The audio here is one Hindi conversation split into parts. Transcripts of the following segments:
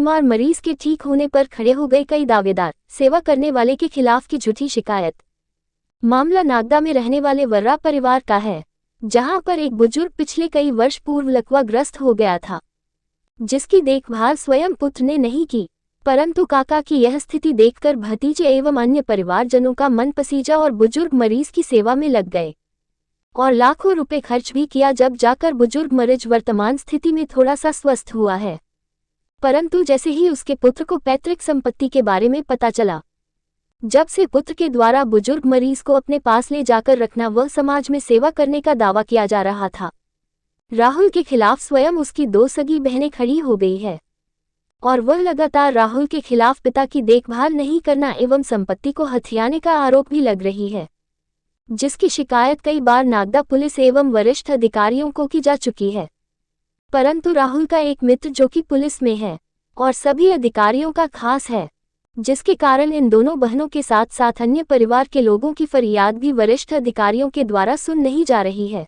बीमार मरीज के ठीक होने पर खड़े हो गए कई दावेदार, सेवा करने वाले के खिलाफ की झूठी शिकायत। मामला नागदा में रहने वाले वर्रा परिवार का है, जहां पर एक बुजुर्ग पिछले कई वर्ष पूर्व लकवाग्रस्त हो गया था, जिसकी देखभाल स्वयं पुत्र ने नहीं की। परंतु काका की यह स्थिति देखकर भतीजे एवं अन्य परिवारजनों का मन पसीजा और बुजुर्ग मरीज की सेवा में लग गए और लाखों रुपए खर्च भी किया, जब जाकर बुजुर्ग मरीज वर्तमान स्थिति में थोड़ा सा स्वस्थ हुआ है। परंतु जैसे ही उसके पुत्र को पैतृक संपत्ति के बारे में पता चला, जब से पुत्र के द्वारा बुजुर्ग मरीज को अपने पास ले जाकर रखना व समाज में सेवा करने का दावा किया जा रहा था, राहुल के खिलाफ स्वयं उसकी 2 सगी बहनें खड़ी हो गई है और वह लगातार राहुल के खिलाफ पिता की देखभाल नहीं करना एवं संपत्ति को हथियाने का आरोप भी लग रही है, जिसकी शिकायत कई बार नागदा पुलिस एवं वरिष्ठ अधिकारियों को की जा चुकी है। परंतु राहुल का एक मित्र जो कि पुलिस में है और सभी अधिकारियों का खास है, जिसके कारण इन दोनों बहनों के साथ साथ अन्य परिवार के लोगों की फरियाद भी वरिष्ठ अधिकारियों के द्वारा सुन नहीं जा रही है।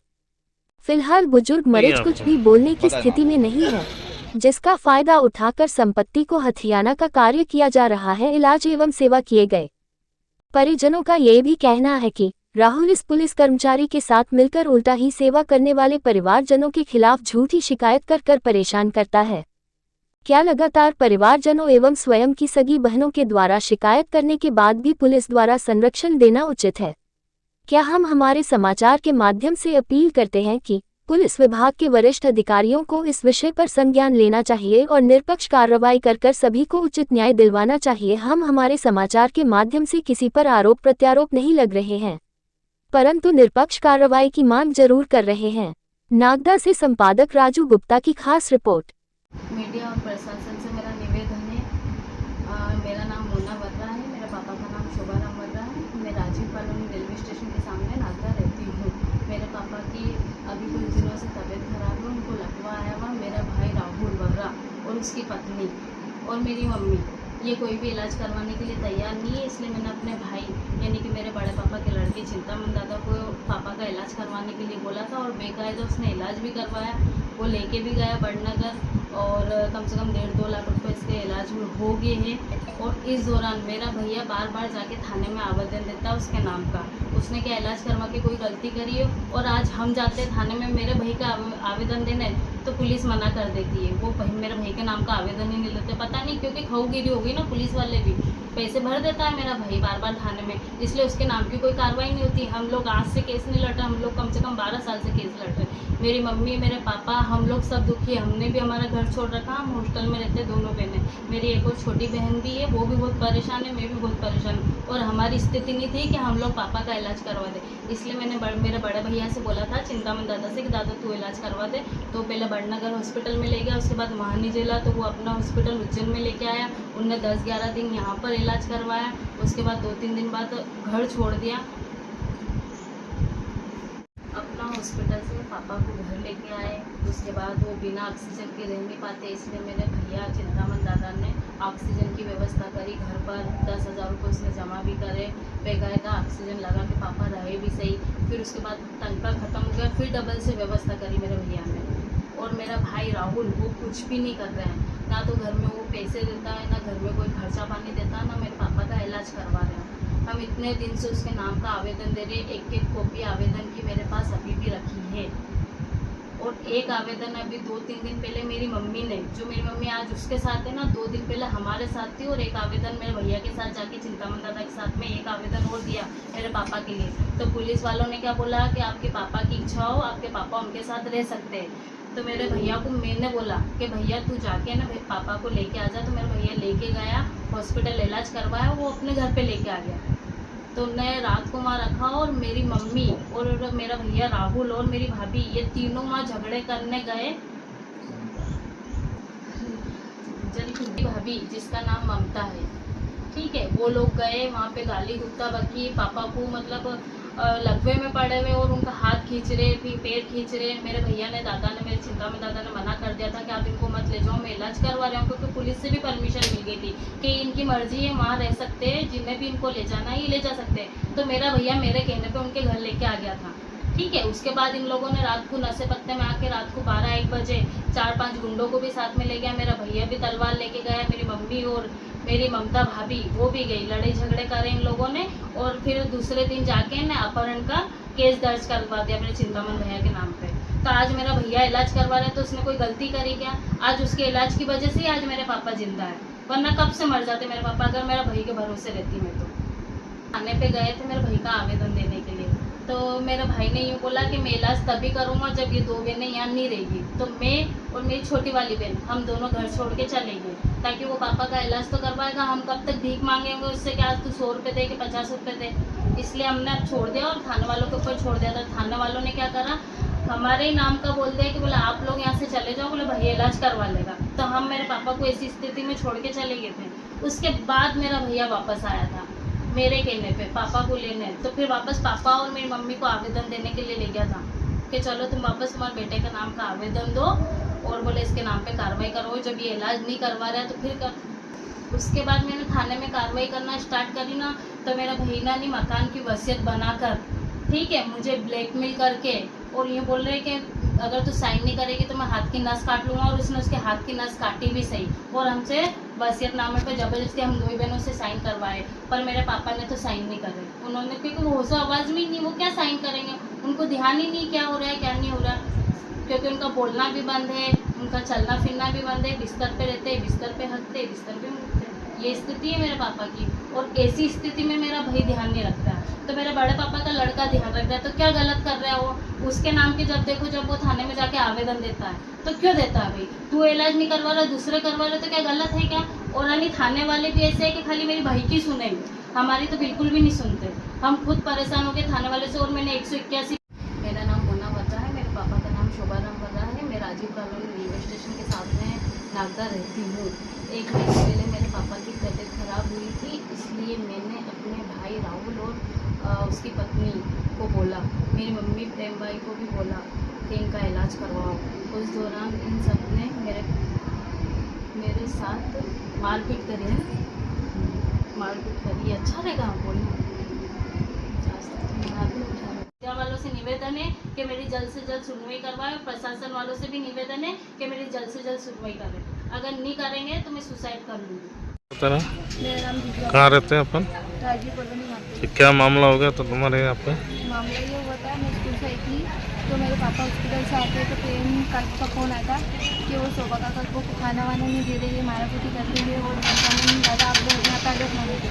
फिलहाल बुजुर्ग मरीज कुछ भी बोलने की स्थिति में नहीं है, जिसका फायदा उठाकर संपत्ति को हथियाना का कार्य किया जा रहा है। इलाज एवं सेवा किए गए परिजनों का ये भी कहना है कि राहुल इस पुलिस कर्मचारी के साथ मिलकर उल्टा ही सेवा करने वाले परिवारजनों के खिलाफ झूठी शिकायत कर परेशान करता है। क्या लगातार परिवारजनों एवं स्वयं की सगी बहनों के द्वारा शिकायत करने के बाद भी पुलिस द्वारा संरक्षण देना उचित है? क्या हम हमारे समाचार के माध्यम से अपील करते हैं कि पुलिस विभाग के वरिष्ठ अधिकारियों को इस विषय पर संज्ञान लेना चाहिए और निष्पक्ष कार्रवाई कर सभी को उचित न्याय दिलवाना चाहिए। हम हमारे समाचार के माध्यम से किसी पर आरोप प्रत्यारोप नहीं लग रहे हैं, परंतु निष्पक्ष कार्रवाई की मांग जरूर कर रहे हैं। नागदा से संपादक राजू गुप्ता की खास रिपोर्ट। मीडिया और प्रशासन से मेरा निवेदन है, मेरा नाम मोना वर्रा है, मेरे पापा का नाम शोभाराम वर्रा है। मैं राजीव कॉलोनी रेलवे स्टेशन के सामने नागदा रहती हूँ। मेरे पापा की अभी कुछ दिनों से तबीयत खराब है, उनको लकवा आया हुआ। मेरा भाई राहुल वर्रा और उसकी पत्नी और मेरी मम्मी ये कोई भी इलाज करवाने के लिए तैयार नहीं है, इसलिए मैंने अपने भाई यानी कि मेरे बड़े पापा के लड़के चिंतामन दादा को पापा का इलाज करवाने के लिए बोला था और बेकायदा उसने इलाज भी करवाया। वो लेके भी गया बड़नगर और कम से कम 1.5-2 लाख रुपए इसके इलाज में हो गए हैं। और इस दौरान मेरा भैया बार बार जाके थाने में आवेदन देता है उसके नाम का, उसने क्या इलाज करवा के कोई गलती करी है। और आज हम जाते हैं थाने में मेरे भाई का आवेदन देने तो पुलिस मना कर देती है, वो मेरे भाई के नाम का आवेदन ही नहीं लेते। पता नहीं क्योंकि खाऊगिरी हो गई ना, पुलिस वाले भी पैसे भर देता है मेरा भाई बार बार थाने में, इसलिए उसके नाम की कोई कार्रवाई नहीं होती। हम लोग आज से केस नहीं लड़ रहे, हम लोग कम से कम 12 साल से केस लड़ रहे हैं। मेरी मम्मी मेरे पापा हम लोग सब दुखी है, हमने भी हमारा घर छोड़ रखा, हम हॉस्टल में रहते दोनों बहनें। मेरी एक और छोटी बहन भी है, वो भी बहुत परेशान है, मैं भी बहुत परेशान हूँ। और हमारी स्थिति नहीं थी कि हम लोग पापा का इलाज करवा दे, इसलिए मैंने मेरे बड़े भैया से बोला था चिंतामन दादा से कि दादा तू इलाज करवा दे। तो पहले बड़नगर हॉस्पिटल में ले गया, उसके बाद वहाँ नहीं जिला तो वो अपना हॉस्पिटल उज्जैन में लेके आया। उनने 10-11 दिन यहाँ पर इलाज करवाया, उसके बाद 2-3 दिन बाद घर छोड़ दिया अपना हॉस्पिटल से। पापा को घर लेके आए, उसके बाद वो बिना ऑक्सीजन के रह नहीं पाते, इसलिए मेरे भैया चिंतामन दादा ने ऑक्सीजन की व्यवस्था करी। घर पर 10,000 रुपये उसने जमा भी करे, बेकायदा ऑक्सीजन लगा के पापा रहे भी सही। फिर उसके बाद तनख्वाह खत्म हो गया, फिर डबल से व्यवस्था करी मेरे भैया ने। और मेरा भाई राहुल वो कुछ भी नहीं कर रहे हैं, ना तो घर में वो पैसे देता है, ना घर में कोई खर्चा पानी देता है, ना मेरे पापा का इलाज करवा रहे हैं। हम इतने दिन से उसके नाम का आवेदन दे रहे, एक कॉपी आवेदन की मेरे पास अभी भी रखी है। और एक आवेदन अभी 2-3 दिन पहले मेरी मम्मी ने, जो मेरी मम्मी आज उसके साथ है ना, 2 दिन पहले हमारे साथ थी, और एक आवेदन मेरे भैया के साथ जाके चिंतामन दादा के साथ में एक आवेदन और दिया मेरे पापा के लिए। तो पुलिस वालों ने क्या बोला कि आपके पापा की इच्छा हो, आपके पापा उनके साथ रह सकते हैं। तो मेरे भैया को मैंने बोला कि भैया तू जाके ना पापा को लेके आ जा। तो मेरा भैया लेके गया, हॉस्पिटल इलाज करवाया, वो अपने घर पे लेके आ गया। तो मैं रात को वहाँ रखा और मेरी मम्मी और मेरा भैया राहुल और मेरी भाभी ये तीनों वहाँ झगड़े करने गए। भाभी जिसका नाम ममता है, ठीक है, वो लोग गए वहाँ पे, गाली गुप्ता बकी, पापा को मतलब लकवे में पड़े हुए और उनका हाथ खींच रहे, फिर पैर खींच रहे। मेरे भैया ने, दादा ने, मेरे चिंतामन दादा ने मना कर दिया था कि आप इनको मत ले जाओ, मैं इलाज करवा रहा हूँ, क्योंकि पुलिस से भी परमिशन मिल गई थी कि इनकी मर्जी है, वहाँ रह सकते हैं, जिन्हें भी इनको ले जाना है ये ले जा सकते हैं। तो मेरा भैया मेरे कहने पे उनके घर लेके आ गया था, ठीक है। उसके बाद इन लोगों ने रात को नशे पत्ते में आके रात को 12-1 बजे 4-5 गुंडों को भी साथ में ले गया। मेरा भैया भी तलवार लेके गया, मेरी मम्मी और मेरी ममता भाभी वो भी गई। लड़ाई झगड़े करे इन लोगों ने और फिर दूसरे दिन जाके ने अपहरण का केस दर्ज करवा दिया मेरे चिंतामन भैया के नाम पे। तो आज मेरा भैया इलाज करवा रहे तो उसने कोई गलती करी क्या? आज उसके इलाज की वजह से ही आज मेरे पापा जिंदा है, वरना कब से मर जाते मेरे पापा अगर मेरा भाई के भरोसे रहती मैं। तो थाने पे गए थे मेरे भाई का आवेदन देने के लिए, तो मेरे भाई ने यूँ बोला कि मैं इलाज तभी करूँगा जब ये 2 बहनें यहाँ नहीं रहेगी। तो मैं और मेरी छोटी वाली बहन हम दोनों घर छोड़ के चले गए, ताकि वो पापा का इलाज तो करवाएगा। हम कब तक भीख मांगेंगे उससे कि आज तू 100 रुपये दे कि 50 रुपये दे। इसलिए हमने अब छोड़ दिया और थाने वालों के ऊपर छोड़ दिया था। थाने वालों ने क्या करा, हमारे ही नाम का बोल दिया कि बोले आप लोग यहाँ से चले जाओ, बोले भैया इलाज करवा लेगा। तो हम मेरे पापा को ऐसी स्थिति में छोड़ के चले गए थे। उसके बाद मेरा भैया वापस आया था मेरे कहने पे पापा को लेने। तो फिर वापस पापा और मेरी मम्मी को आवेदन देने के लिए ले गया था कि चलो तुम वापस तुम्हारे बेटे के नाम का आवेदन दो और बोले इसके नाम पे कार्रवाई करो, जब ये इलाज नहीं करवा रहा है तो फिर कर। उसके बाद मैंने थाने में कार्रवाई करना स्टार्ट करी ना, तो मेरा भैया ने मकान की वसीयत बनाकर, ठीक है, मुझे ब्लैकमेल करके और ये बोल रहे कि अगर तू साइन नहीं करेगी तो मैं हाथ की नस काट लूँगा। और उसने उसके हाथ की नस काटी भी सही और हमसे वसीयतनामे पे ज़बरदस्ती हम 2 बहनों से साइन करवाए, पर मेरे पापा ने तो साइन नहीं करे। उन्होंने, क्योंकि वो होशो आवाज़ में ही नहीं, वो क्या साइन करेंगे, उनको ध्यान ही नहीं क्या हो रहा है क्या नहीं हो रहा, क्योंकि उनका बोलना भी बंद है, उनका चलना फिरना भी बंद है। बिस्तर पे रहते, बिस्तर पे हंसते, बिस्तर पे उठते। ये स्थिति है मेरे पापा की। और ऐसी स्थिति में मेरा भाई ध्यान नहीं रखता है, तो मेरे बड़े पापा का लड़का ध्यान रख रहा है। तो क्या गलत कर रहा है वो? उसके नाम की जब देखो, जब वो थाने में जाके आवेदन देता है तो क्यों देता है भाई? तू इलाज नहीं करवा रहा, दूसरे करवा रहे, तो क्या गलत है क्या? और यानी थाने वाले भी ऐसे है कि खाली मेरी भाई की सुनेंगे, हमारी तो बिल्कुल भी नहीं सुनते। हम खुद परेशान हो गए थाने वाले से। और मैंने 181। मेरा नाम मोना वर्रा है, मेरे पापा का नाम शोभाराम वर्रा है। मैं राजीव कॉलोनी रेलवे स्टेशन के सामने नागदा रहती हूँ। 1 महीने पहले मेरे पापा की तबीयत खराब हुई थी, इसलिए मैंने अपने भाई राहुल और उसकी पत्नी को बोला, मेरी मम्मी प्रेम भाई को भी बोला कि इनका इलाज करवाओ। उस दौरान इन सब ने मेरे साथ मारपीट करी है, मारपीट करी। अच्छा रहेगा हम बोलना वालों से निवेदन है कि मेरी जल्द से जल्द सुनवाई करवाए, और प्रशासन वालों से भी निवेदन है कि मेरी जल्द से जल्द सुनवाई करें। अगर नहीं करेंगे तो मैं सुसाइड कर लूँगी। मेरा नाम दिव्या। कहाँ रहते हैं अपन? राजीव कॉलोनी में। कि क्या मामला हो गया तो तुम्हारे यहाँ पे? मामला ये हुआ था, मैं स्कूल से आई थी तो मेरे पापा हॉस्पिटल से आते तो प्रेम का फ़ोन आया था कि वो शोभा का को खाना वाना नहीं दे रही है, मारा पीटी कर रही है और नहीं दादा आप लोग यहाँ पर आ जाओ खाने के।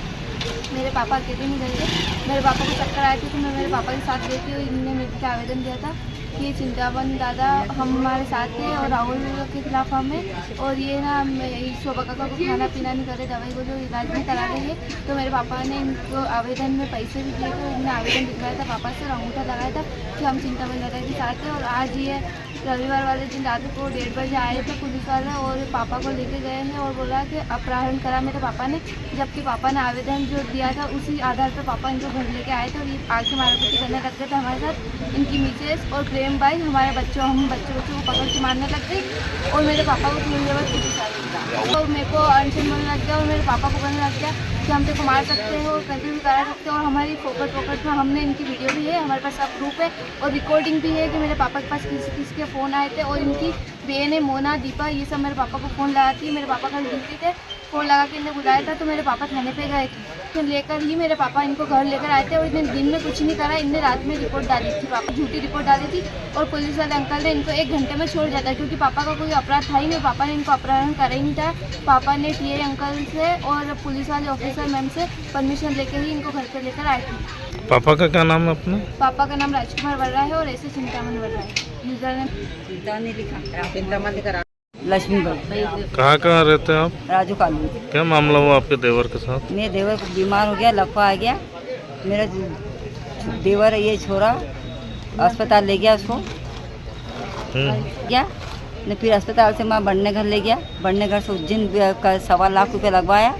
मेरे पापा अकेले नहीं गए थे, मेरे पापा को चक्कर आए थे तो मैं मेरे पापा के साथ गई थी और इन्होंने मेरे को आवेदन दिया था कि चिंतावन दादा हमारे साथ थे और राहुल के खिलाफ हमें, और ये ना शोभा काका को खाना पीना नहीं करे, दवाई को जो इलाज नहीं करा रही है। तो मेरे पापा ने इनको आवेदन में पैसे भी दिए थे, इन्होंने आवेदन दिखवाया था पापा से और अंगूठा लगाया था कि हम चिंतावन दादा के साथ थे। और आज ये रविवार वाले दिन रात को 1:30 बजे आए थे पुलिस वाले और पापा को लेके गए हैं और बोला कि अपहरण करा मेरे पापा ने, जबकि पापा ने आवेदन जो दिया था उसी आधार पर पापा इनको घर लेके आए थे और ये आगे मारापीटी करने लग गए थे हमारे साथ। इनकी मिसेस और प्रेम भाई हम बच्चों को पकड़ के मारने लग गई और मेरे पापा को 3 लेवल पुलिस आ गई और मेरे को अनशन बनने लग गया और मेरे पापा को बनने लग गया कि हम तेरे को मार सकते हो, कभी भी करा सकते हो। और हमारी फोकट में हमने इनकी वीडियो भी है, हमारे पास सब प्रूफ है और रिकॉर्डिंग भी है कि मेरे पापा के पास किसके फ़ोन आए थे। और इनकी बहन है मोना, दीपा, ये सब मेरे पापा को फ़ोन लगाती है। मेरे पापा कल ड्यूटी थे, फ़ोन लगा के इन्हें बुलाया था तो मेरे पापा थाने पे गए थे, फिर लेकर ही मेरे पापा इनको घर लेकर आए थे। और इन्हें दिन में कुछ नहीं करा, इनने रात में रिपोर्ट डाली थी, पापा झूठी रिपोर्ट डाली थी और पुलिस वाले अंकल ने इनको 1 घंटे में छोड़ दिया था क्योंकि पापा का कोई अपराध था ही नहीं, पापा ने इनको अपहरण करा ही नहीं था। पापा ने टीए अंकल से और पुलिस वाले ऑफिसर मैम से परमिशन लेके ही इनको घर पर लेकर आए थे। पापा का क्या नाम है अपना? पापा का नाम राजकुमार वर्रा है और ऐसे चिंतामन वर्रा है। यूजर ने लक्ष्मी बाई। कहाँ रहते हैं आप? राजू कॉलोनी। क्या मामला हुआ आपके देवर के साथ? मेरे देवर को बीमार हो गया, लकवा आ गया। मेरा देवर ये छोरा अस्पताल ले गया उसको, गया ने फिर अस्पताल से मैं बढ़ने घर ले गया, बढ़ने घर से उज्जैन का 1.25 लाख रुपये लगवाया,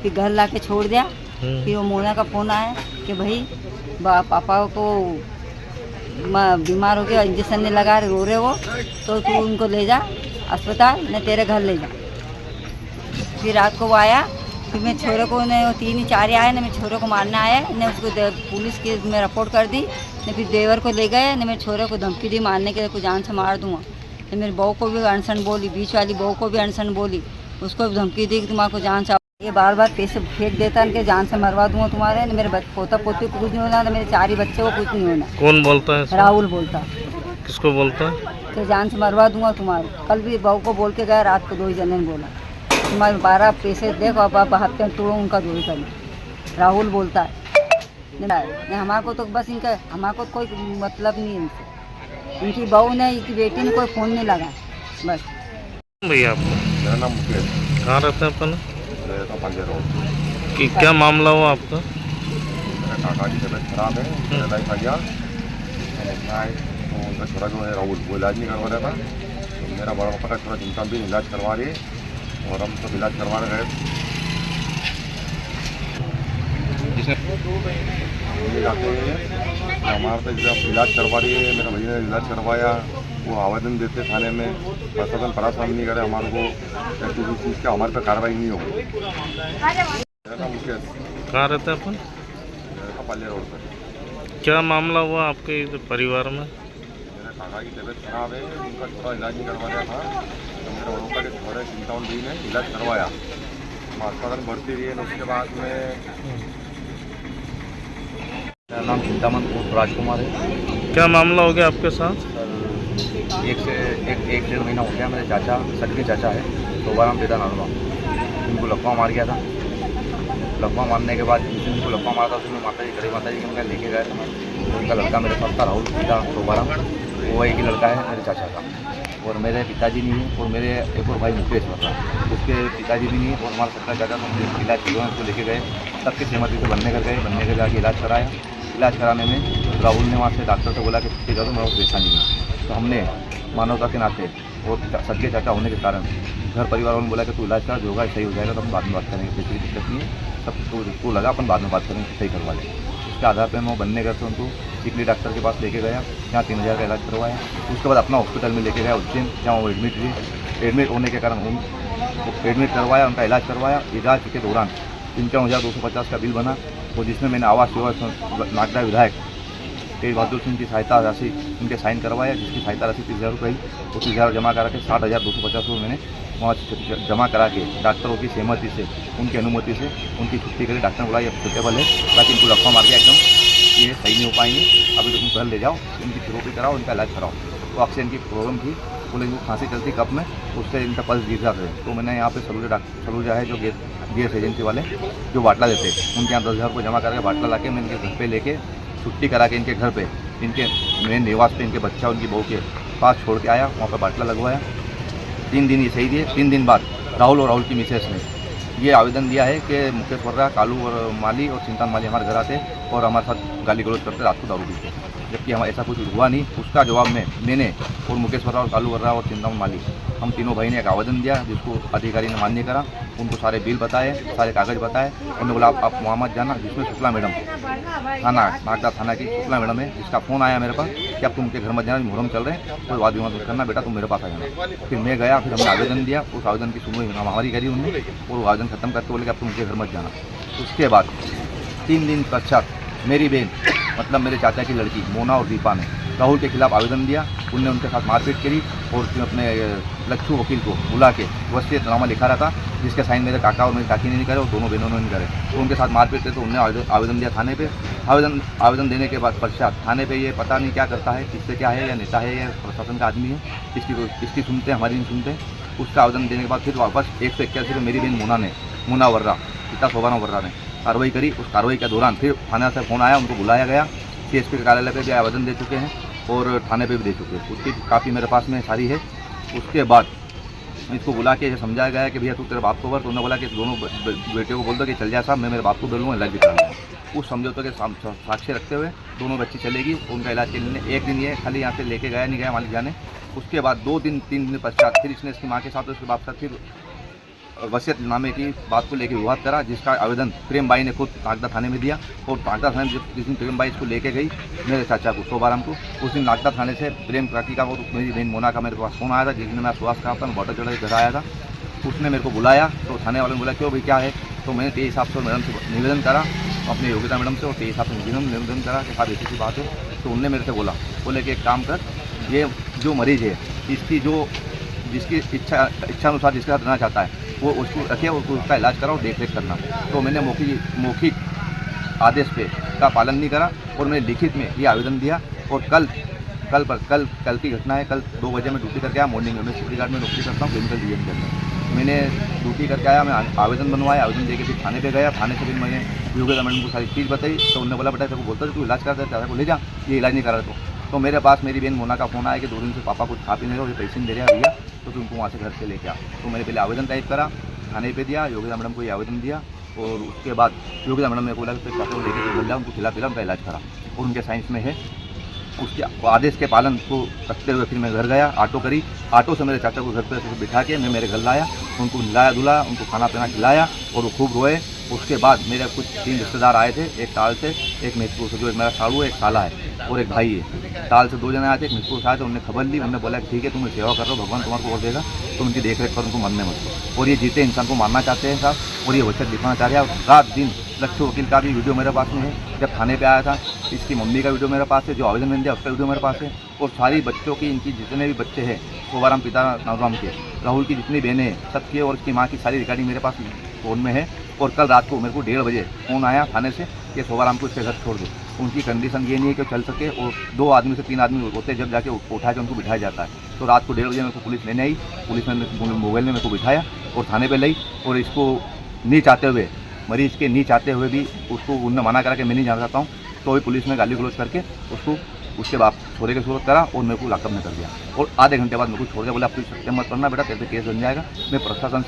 फिर घर ला के छोड़ दिया। फिर वो मोना का फ़ोन आया कि भाई पापा को बीमार हो गया, इंजेक्शन नहीं लगा रहे, रो रहे वो, तो तू उनको ले जा अस्पताल, न तेरे घर ले जा। फिर रात को वो आया फिर मैं छोरे को ने 3 ही 4 आए ने मेरे छोरे को मारने आया ने उसको पुलिस की में रिपोर्ट कर दी ने फिर देवर को ले गए ने मेरे छोरे को धमकी दी मारने के को जान से मार दूंगा। ने मेरी बहू को भी अनसन बोली, बीच वाली बहू को भी अनसन बोली, उसको भी धमकी दी कि तुम्हारे को जान से ये बार पैसे फेंक देता है कि जान से मरवा दूंगा तुम्हारे। ने मेरे पोता पोती को कुछ नहीं होना, मेरे 4 ही बच्चे को कुछ नहीं होना। कौन बोलता है? राहुल बोलता किसको बोलता है? कि जान से मरवा दूंगा तुम्हारे। कल भी बहू को बोल के गया, रात को 2 ही जने ने बोला तुम्हारे 12 पैसे देखो अब हफ्ते में तोड़ो उनका दूर करी। राहुल बोलता है नहीं, हमारे को तो बस इनका हमारे को कोई मतलब नहीं है इनसे। इनकी बहू ने इनकी बेटी ने कोई फ़ोन नहीं लगा बस। भैया आपको? मेरा नाम मुकेश कहाँ रहते हैं अपन? रहता पांडे रोड। कि क्या मामला हुआ आपका? मेरे काका की तबीयत खराब है, मेरा लाइफ आ गया तो उनका छोरा जो है राहुल वो इलाज नहीं करवा रहा था। तो मेरा बड़ा पापा का छोरा चिंता भी इलाज करवा रही है और हम सब इलाज करवाने गए। जाते हमारे पे जब इलाज करवा रही है, मेरा भैया ने इलाज करवाया, वो आवेदन देते थाने में, प्रशासन परेशान नहीं करे हमारे को, किसी चीज़ का हमारे पे कार्रवाई नहीं होगी। मेरा नाम मुकेश। कहाँ रहते हैं अपन? पाले रोड पर। क्या मामला हुआ आपके परिवार में? मेरे काका की तबीयत खराब है, उनका छोरा इलाज नहीं करवा रहा था। तो मेरे बड़ों के छोरे चिंतावन दी ने इलाज करवाया, अस्पताल में भर्ती रही है। उसके बाद में मेरा नाम चिंतामन उर्फ राजकुमार है। क्या मामला हो गया आपके साथ? एक डेढ़ महीना हो गया। मेरे चाचा सटके चाचा है, शोभाराम बेदा नालवा, इनको लकवा मार गया था। लकवा मारने के बाद जिस दिन को लकवा मारा था उसमें माता जी खड़ी माता जी के मैं लेके गया था। तो उनका लड़का मेरे साथ था, राहुल पिता शोभाराम, वो एक ही लड़का है मेरे चाचा का। और मेरे पिताजी नहीं है और मेरे एक और भाई मुकेश वर्रा, उसके पिताजी भी नहीं है। और हमारा सबका चाचा तो हम इलाज किया, उसको लेके गए, सबके सहमति से बनने के जाके इलाज कराया। इलाज कराने में राहुल ने वहाँ से डॉक्टर से बोला कि छुट्टी करो, मेरा पैसा नहीं है। तो हमने मानवता के नाते और सदके चाचा होने के कारण घर परिवार वालों ने बोला कि तू इलाज कर, जो होगा सही हो जाएगा तो हम बाद में बात करेंगे, पैसे की दिक्कत नहीं है, सब तो लगा अपन बाद में बात करेंगे, सही करवा लें। उसके आधार पर मैं बनने घर से उनको चिकली डॉक्टर के पास लेके गया, यहाँ 3000 का इलाज करवाया। उसके बाद अपना हॉस्पिटल में लेके गया उज्जैन, जहाँ वो एडमिट हुए। एडमिट होने के कारण एडमिट करवाया, उनका इलाज करवाया। इलाज के दौरान 5250 का बिल बना, और जिसमें मैंने आवास सेवा नागदा विधायक तेज बहादुर सिंह की सहायता राशि उनके साइन करवाया, जिसकी सहायता राशि 30,000 रुपये ही। वो 30,000 जमा करा के 60,250 रुपये मैंने वहाँ जमा करा के डॉक्टरों की सहमति से, उनकी अनुमति से उनकी छुट्टी करी। डॉक्टर ने बोला ये सुटेबल है, बाकी इनको लकवा मार के एकदम ये सही नहीं हो पाएंगे, अभी तुम घर ले जाओ, इनकी थेरेपी कराओ, इनका इलाज कराओ। तो ऑक्सीजन की प्रॉब्लम थी, बोले इनको खांसी चलती कप में, उससे इनका पल्स गिर जाता है। तो मैंने यहाँ पे सलूजा है जो गैस एजेंसी वाले जो बाटला देते हैं, उनके यहाँ 10,000 रुपये जमा करके बाटला ला के मैं इनके घर पे लेके छुट्टी करा के इनके घर पे, इनके मेन निवास पे, इनके बच्चा उनकी बहू के पास छोड़ के आया। वहाँ पर बाटला लगवाया। 3 दिन ये सही दिए। 3 दिन बाद राहुल और राहुल की मिसेस ने ये आवेदन दिया है कि मुकेश वर्रा, कालू और माली और चिंतान माली हमारे घर आते और हमारे साथ गाली गलौज करते, रात को दारू पीते, जबकि हमारा ऐसा कुछ हुआ नहीं। उसका जवाब में मैंने और मुकेश वर्रा और कालू वर्रा और चिंतान माली, हम तीनों भाई ने एक आवेदन दिया, जिसको अधिकारी ने मान्य करा। उनको सारे बिल बताए, सारे कागज़ बताए। उन्होंने बोला आप वहाँ मत जाना, जिसमें शुक्ला मैडम थाना नागदा थाना की शुक्ला मैडम है, जिसका फ़ोन आया मेरे पास कि अब तुम उनके घर मत जाना, मुहर्रम चल रहे हैं, कोई वाद विवाद मत करना बेटा, तुम मेरे पास आ जाना। फिर मैं गया, फिर हमने आवेदन दिया, उस आवेदन की सुनवाई हमारी करी उन्होंने, और वो आवेदन खत्म करके बोले कि अब तुम उनके घर मत जाना। उसके बाद 3 दिन पश्चात मेरी बहन, मतलब मेरे चाचा की लड़की मोना और दीपा ने राहुल के खिलाफ आवेदन दिया। उनने उनके साथ मारपीट करी और अपने लच्छू वकील को बुला के वसीयतनामा लिखा रहा था, जिसके साइन मेरे काका और मेरी काकी ने नहीं करे और दोनों बहनों ने नहीं करे। तो उनके साथ मारपीट थे, तो उनने आवेदन दिया थाने पे। आवेदन देने के बाद पश्चात थाने पे ये पता नहीं क्या करता है, किससे क्या है, या नेता है या प्रशासन का आदमी है, किसकी सुनते हैं, हमारी नहीं सुनते। उसका आवेदन देने के बाद फिर वापस 181 में मेरी बहन मोना वर्रा, पिता शोभाराम वर्रा ने कार्रवाई करी। उस कार्रवाई के दौरान फिर थाना से फ़ोन आया, उनको बुलाया गया। CSP के कार्यालय पे भी आवेदन दे चुके हैं और थाने पे भी दे चुके हैं, उसकी काफ़ी मेरे पास में सारी है। उसके बाद इसको बुला के समझाया गया कि भैया तू तेरे बाप को बर, तो उन्होंने बोला कि दोनों बेटे को बोल दो कि चल जाए साहब, मैं मेरे बाप को बोल लूँगा, इलाज भी कराऊंगा। उस समझौते के साक्ष्य रखते हुए दोनों बच्ची चलेगी उनका इलाज के लिए। 1 दिन ये खाली यहाँ से लेके गया नहीं गया मालिक जाने। उसके बाद 2 दिन 3 दिन पश्चात फिर इसने इसकी माँ के साथ उसके बाप साथ फिर वसीयतनामे की बात को लेकर विवाद करा, जिसका आवेदन प्रेम बाई ने खुद नागदा थाने में दिया। और नागदा थाने में जिस दिन प्रेम बाई इसको लेके गई मेरे चाचा को शोभाराम को, उस दिन नागदा थाने से प्रेम काकी का और मेरी बहन मोना का मेरे पास फ़ोन आया था, जिसने मैं सुहास कहा था, मैं बॉर्डर चढ़ा के घर आया था। उसने मेरे को बुलाया तो थाने वाले ने बोला क्यों भाई क्या है, तो मैंने तेज हिसाब से मैडम से निवेदन करा, अपने योग्यता मैडम से, और तेज हिसाब से निवेदन करा कि साहब ऐसी बात है। तो उनने मेरे से बोले कि एक काम कर, ये जो मरीज़ है इसकी जिसकी इच्छा अनुसार जिसके साथ रहना चाहता है वो उसको रखे, उसका इलाज करा और देख रेख करना। तो मैंने मौखिक आदेश पे का पालन नहीं करा और मैंने लिखित में ये आवेदन दिया। और कल की घटना है, कल 2 बजे मैं ड्यूटी करके आया, मॉर्निंग में मैं सिक्योरिटी गार्ड में नौकरी करता हूँ केमिकल डिवीजन के अंदर। मैंने ड्यूटी करके आया, मैं आवेदन बनवाया, आवेदन देके फिर थाने पे गया। थाने से फिर मैंने योग्यता मैडम को सारी चीज़ बताई। तो उन्होंने बोला बेटा तेरे को बोलता है तू इलाज करता है, चाचा को ले जा, ये इलाज नहीं करा रहा। तो मेरे पास मेरी बहन मोना का फ़ोन आया कि 2 दिन से पापा कुछ खा पी नहीं रहे, ये पैसे नहीं दे रहा भैया, तो तुमको वहाँ से घर से लेके आ। तो मैंने पहले आवेदन टाइप करा, थाने पे दिया, योग्यता मैडम को ये आवेदन दिया। और उसके बाद योग्यता मैडम ने बोला कि चाचा को लेकर घर जाओ, उनको खिला उनका इलाज करा, और उनके साइंस में है। उसके आदेश के पालन को रखते हुए फिर मैं घर गया, ऑटो करी, ऑटो से मेरे चाचा को घर पर बिठा के मैं मेरे घर लाया, उनको नहलाया धुलाया, उनको खाना पीना खिलाया, और वो खूब रोए। उसके बाद मेरे कुछ 3 रिश्तेदार आए थे, एक ताल से, एक मेहतपुर से, जो एक मेरा साड़ू है, एक साला है और एक भाई है। ताल से 2 जने आए थे, एक मेहतपुर से आए थे। उन्होंने खबर ली, उन्होंने बोला ठीक है तुम सेवा कर रहे हो, भगवान तुम्हारे को और देगा, तो उनकी देख रेख कर, उनको मरने मत। और ये जीते इंसान को मारना चाहते हैं साहब, और ये वचन लिखना चाह रहे हैं। रात दिन लक्ष्य वकील का भी वीडियो मेरे पास में है, जब थाने पे आया था इसकी मम्मी का वीडियो मेरे पास है, जो आवेदन मैंने दिया उसका वीडियो मेरे पास है, और सारी बच्चों की, इनकी जितने भी बच्चे हैं, शोभाराम पिता नागराम के, राहुल की जितनी बहनें हैं सबकी, और उसकी माँ की सारी रिकॉर्डिंग मेरे पास फ़ोन में है। और कल रात को मेरे को 1:30 बजे फ़ोन आया थाने से कि शोभाराम को इसके घर छोड़ दो। उनकी कंडीशन ये नहीं है कि चल सके, और 2 आदमी से 3 आदमी होते जब जाके उठा के उनको बिठाया जाता है। तो रात को 1:30 बजे मेरे को पुलिस लेने आई, पुलिस ने मोबाइल में मेरे को बिठाया और थाने पे लाई, और इसको नहीं चाहते हुए, मरीज़ के नहीं चाहते हुए भी उसको उन्होंने मना करा कि मैं नहीं जाना चाहता हूँ, तो भी पुलिस ने गाली गलौज करके उसको उसके बाद छोड़े की सूरत करा और मेरे को लॉकअप में कर दिया। और आधे घंटे बाद मेरे को छोड़ दिया, बोला आप कोई सत्य मत करना बेटा, तेरे पे केस बन जाएगा। मैं प्रशासन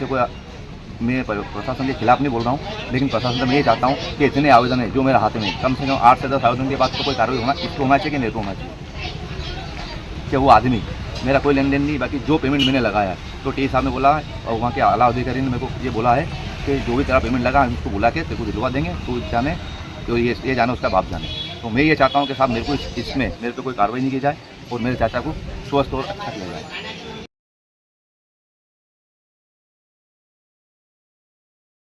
के खिलाफ नहीं बोल रहा हूँ, लेकिन प्रशासन से मैं ये चाहता हूँ कि इतने आवेदन है जो मेरे हाथ में, कम से कम 8 से 10 आवेदन के बाद तो कोई कार्रवाई होना, इसको होना चाहिए कि नहीं तो होना चाहिए कि वो आदमी, मेरा कोई लेन देन नहीं, बाकी जो पेमेंट मैंने लगाया है, तो टी साहब ने बोला है और वहाँ के आला अधिकारी ने मेरे को ये बोला है कि जो भी तेरा पेमेंट लगा हम उसको बुला के तेरे को दिलवा देंगे, तू जाने जो ये जाने उसका बाप जाने। तो मैं ये चाहता हूँ कि साहब मेरे को इसमें मेरे पे कोई कार्रवाई नहीं की जाए और मेरे चाचा को स्वस्थ और अच्छा किया जाए।